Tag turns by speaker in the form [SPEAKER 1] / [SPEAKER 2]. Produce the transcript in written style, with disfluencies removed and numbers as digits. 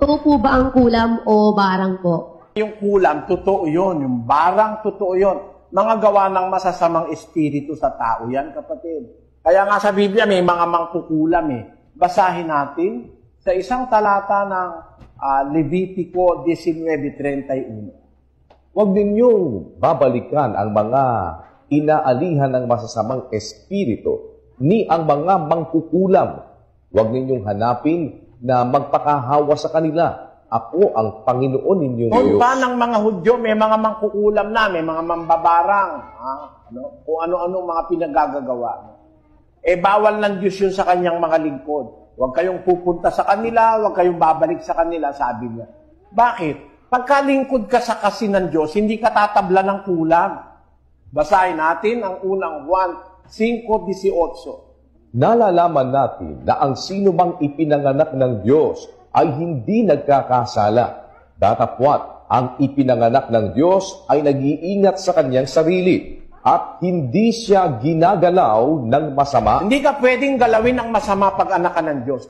[SPEAKER 1] Totoo po ba ang kulam o barang po?
[SPEAKER 2] Yung kulam, totoo yun. Yung barang, totoo yun. Mga gawa ng masasamang espiritu sa tao yan, kapatid. Kaya nga sa Biblia, may mga mangkukulam eh. Basahin natin sa isang talata ng Levitico 19:31.
[SPEAKER 3] Huwag ninyong babalikan ang mga inaalihan ng masasamang espiritu ni ang mga mangkukulam. Huwag ninyong hanapin na magpakahawa sa kanila. Ako ang Panginoon ninyong
[SPEAKER 2] Noon
[SPEAKER 3] Diyos.
[SPEAKER 2] pa ng mga Hudyo, may mga mangkukulam na, may mga mambabarang, kung ano-ano mga pinagagagawa. Bawal ng Diyos yun sa kanyang mga lingkod. Huwag kayong pupunta sa kanila, huwag kayong babalik sa kanila, sabi niya. Bakit? Pagkalingkod ka sa kasi ng Diyos, hindi ka tatabla ng kulam. Basahin natin ang unang Juan 5:18.
[SPEAKER 3] Nalalaman natin na ang sino mang ipinanganak ng Diyos ay hindi nagkakasala. Datapwat, ang ipinanganak ng Diyos ay nag-iingat sa kanyang sarili at hindi siya ginagalaw ng masama.
[SPEAKER 2] Hindi ka pwedeng galawin ng masama pag anak ka ng Diyos.